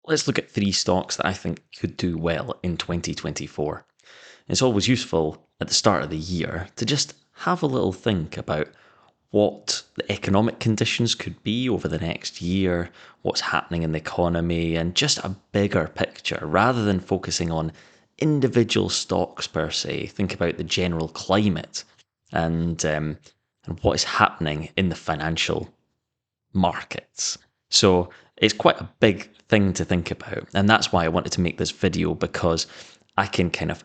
Let's look at three stocks that I think could do well in 2024. It's always useful at the start of the year to just have a little think about what the economic conditions could be over the next year, what's happening in the economy, and just a bigger picture rather than focusing on individual stocks per se. Think about the general climate and what is happening in the financial markets. So it's quite a big thing to think about. And that's why I wanted to make this video, because I can kind of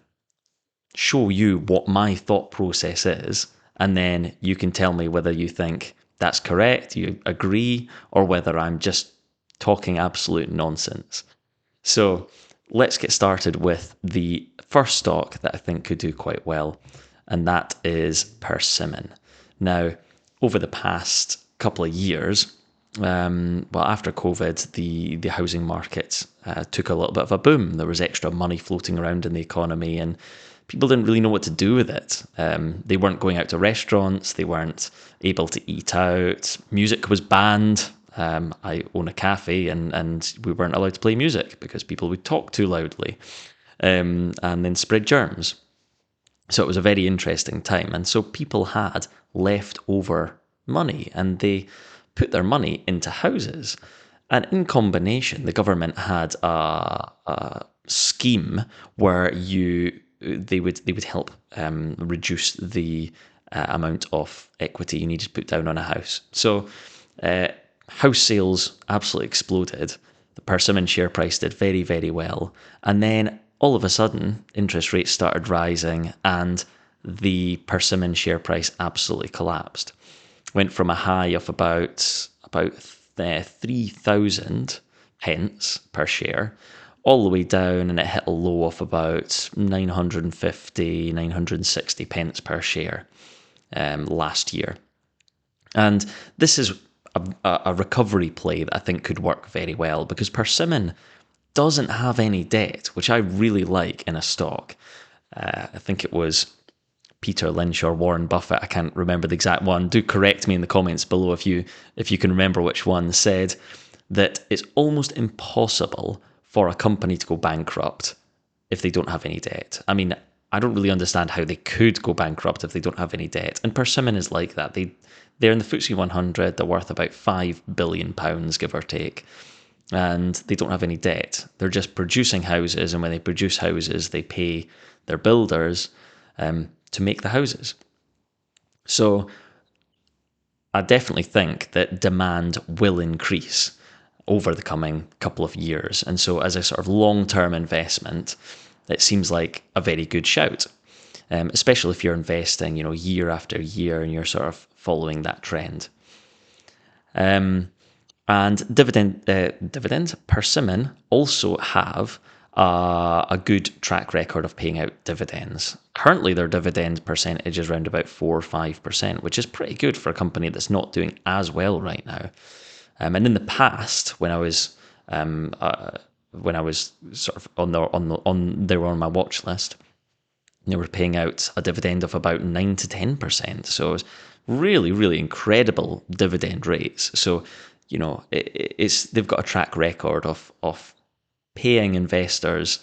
show you what my thought process is, and then you can tell me whether you think that's correct, you agree, or whether I'm just talking absolute nonsense. So let's get started with the first stock that I think could do quite well, and that is Persimmon. Now, over the past couple of years, after COVID, the housing market took a little bit of a boom. There was extra money floating around in the economy, and people didn't really know what to do with it. They weren't going out to restaurants. They weren't able to eat out. Music was banned. I own a cafe, and we weren't allowed to play music because people would talk too loudly and then spread germs. So it was a very interesting time. And so people had leftover money, and they put their money into houses. And in combination, the government had a scheme where they would help reduce the amount of equity you needed to put down on a house. So house sales absolutely exploded. The Persimmon share price did very, very well. And then all of a sudden, interest rates started rising, and the Persimmon share price absolutely collapsed. Went from a high of about 3,000 pence per share all the way down, and it hit a low of about 950, 960 pence per share last year. And this is a recovery play that I think could work very well, because Persimmon doesn't have any debt, which I really like in a stock. I think it was Peter Lynch or Warren Buffett, I can't remember the exact one. Do correct me in the comments below if you can remember which one, said that it's almost impossible for a company to go bankrupt if they don't have any debt. I mean, I don't really understand how they could go bankrupt if they don't have any debt. And Persimmon is like that. They're in the FTSE 100. They're worth about £5 billion, give or take. And they don't have any debt. They're just producing houses. And when they produce houses, they pay their builders to make the houses. So I definitely think that demand will increase over the coming couple of years. And so as a sort of long-term investment, it seems like a very good shout, especially if you're investing, year after year, and you're sort of following that trend. And dividends, Persimmon also have a good track record of paying out dividends. Currently, their dividend percentage is around about 4 or 5%, which is pretty good for a company that's not doing as well right now. And in the past, when I was sort of they were on my watch list, they were paying out a dividend of about 9 to 10%. So it was really, really incredible dividend rates. So they've got a track record of paying investors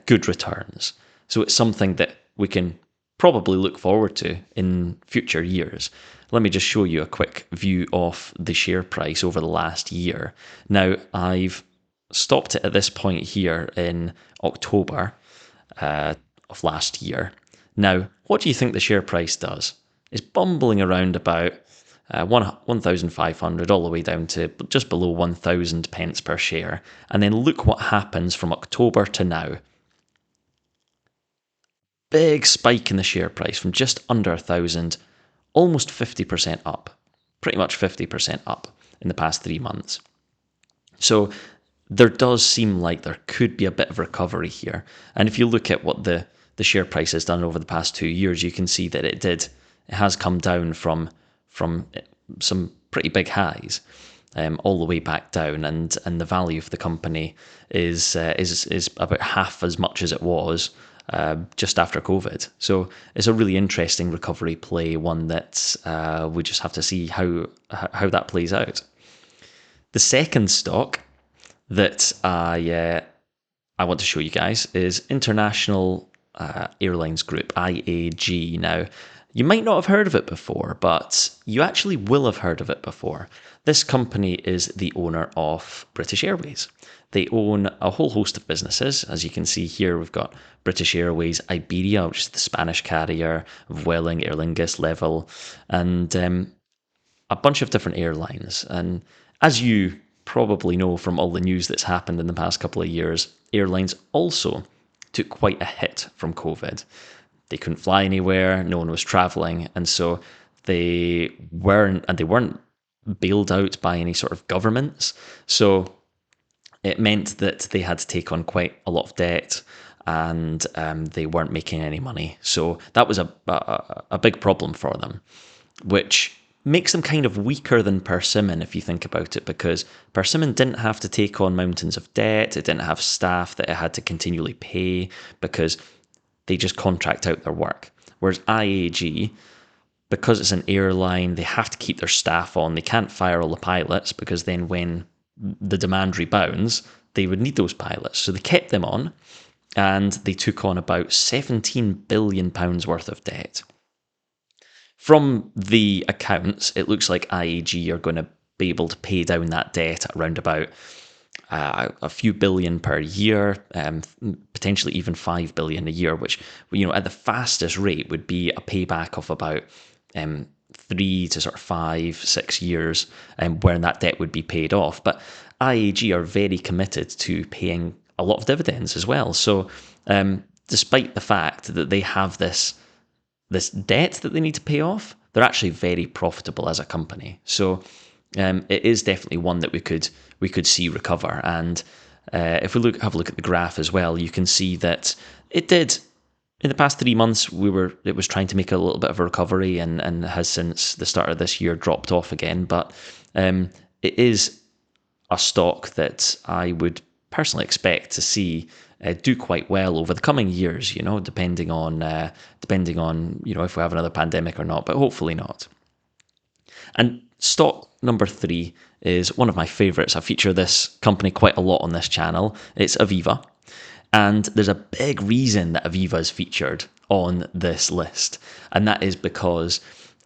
good returns. So it's something that we can probably look forward to in future years. Let me just show you a quick view of the share price over the last year. Now, I've stopped it at this point here in October of last year. Now, what do you think the share price does? It's bumbling around about 1,500 all the way down to just below 1,000 pence per share. And then look what happens from October to now. Big spike in the share price from just under 1,000, almost 50% up, pretty much 50% up in the past 3 months. So there does seem like there could be a bit of recovery here. And if you look at what the share price has done over the past 2 years, you can see that it has come down from some pretty big highs, all the way back down, and the value of the company is about half as much as it was just after COVID. So it's a really interesting recovery play, one that we just have to see how that plays out. The second stock that I want to show you guys is International Airlines Group, IAG. Now, you might not have heard of it before, but you actually will have heard of it before. This company is the owner of British Airways. They own a whole host of businesses. As you can see here, we've got British Airways, Iberia, which is the Spanish carrier, Vueling, Aer Lingus, Level, and a bunch of different airlines. And as you probably know from all the news that's happened in the past couple of years, airlines also took quite a hit from COVID. They couldn't fly anywhere, no one was traveling, and so they weren't bailed out by any sort of governments. So it meant that they had to take on quite a lot of debt, and they weren't making any money. So that was a big problem for them, which makes them kind of weaker than Persimmon if you think about it, because Persimmon didn't have to take on mountains of debt. It didn't have staff that it had to continually pay because they just contract out their work. Whereas IAG, because it's an airline, they have to keep their staff on. They can't fire all the pilots because then when the demand rebounds, they would need those pilots. So they kept them on, and they took on about £17 billion worth of debt. From the accounts, it looks like IAG are going to be able to pay down that debt at around about a few billion per year, potentially even 5 billion a year, which, at the fastest rate would be a payback of about 3 to sort of 5-6 years, when that debt would be paid off. But IAG are very committed to paying a lot of dividends as well. So despite the fact that they have this debt that they need to pay off, they're actually very profitable as a company. So it is definitely one that we could see recover. And if we have a look at the graph as well, you can see that it did. In the past 3 months, it was trying to make a little bit of a recovery, and has since the start of this year dropped off again. But it is a stock that I would personally expect to see do quite well over the coming years. Depending on if we have another pandemic or not, but hopefully not. And stock number 3 is one of my favourites. I feature this company quite a lot on this channel. It's Aviva. And there's a big reason that Aviva is featured on this list. And that is because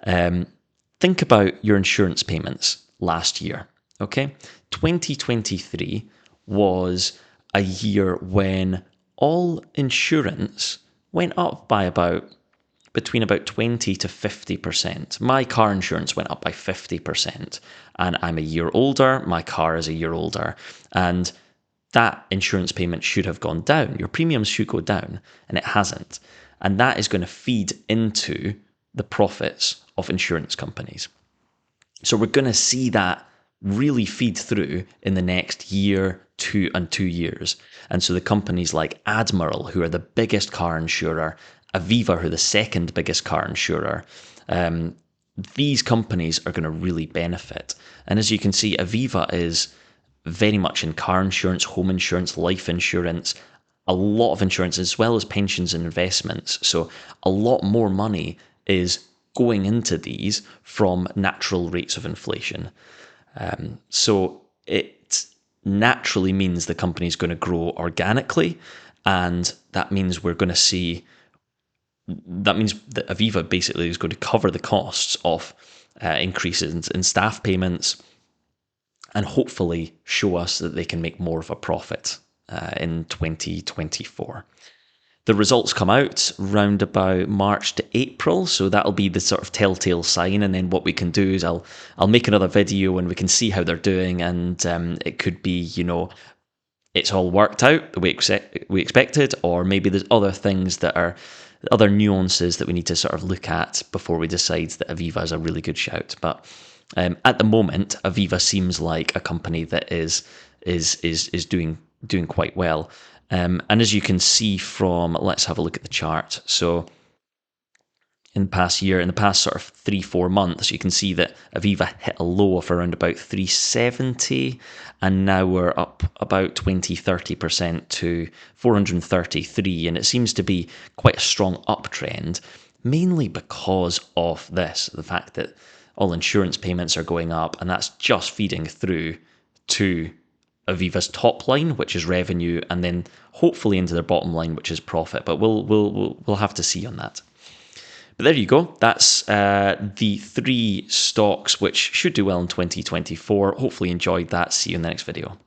think about your insurance payments last year. Okay, 2023 was a year when all insurance went up by between about 20 to 50%. My car insurance went up by 50%, and I'm a year older. My car is a year older, and that insurance payment should have gone down. Your premiums should go down, and it hasn't. And that is going to feed into the profits of insurance companies. So we're going to see that really feed through in the next year, 2 years. And so the companies like Admiral, who are the biggest car insurer, Aviva, who are the second biggest car insurer, these companies are going to really benefit. And as you can see, Aviva is very much in car insurance, home insurance, life insurance, a lot of insurance, as well as pensions and investments. So a lot more money is going into these from natural rates of inflation. So it naturally means the company is going to grow organically, and that means that Aviva basically is going to cover the costs of increases in staff payments, and hopefully show us that they can make more of a profit in 2024. The results come out round about March to April, so that'll be the sort of telltale sign. And then what we can do is I'll make another video and we can see how they're doing, and it could be, it's all worked out the way we expected, or maybe there's other things that are other nuances that we need to sort of look at before we decide that Aviva is a really good shout. But at the moment, Aviva seems like a company that is doing quite well. And as you can see from, let's have a look at the chart. So in the past sort of 3-4 months, you can see that Aviva hit a low of around about 370, and now we're up about 20-30% to 433, and it seems to be quite a strong uptrend, mainly because of the fact that all insurance payments are going up, and that's just feeding through to Aviva's top line, which is revenue, and then hopefully into their bottom line, which is profit. But we'll have to see on that. But there you go. That's the 3 stocks which should do well in 2024. Hopefully enjoyed that. See you in the next video.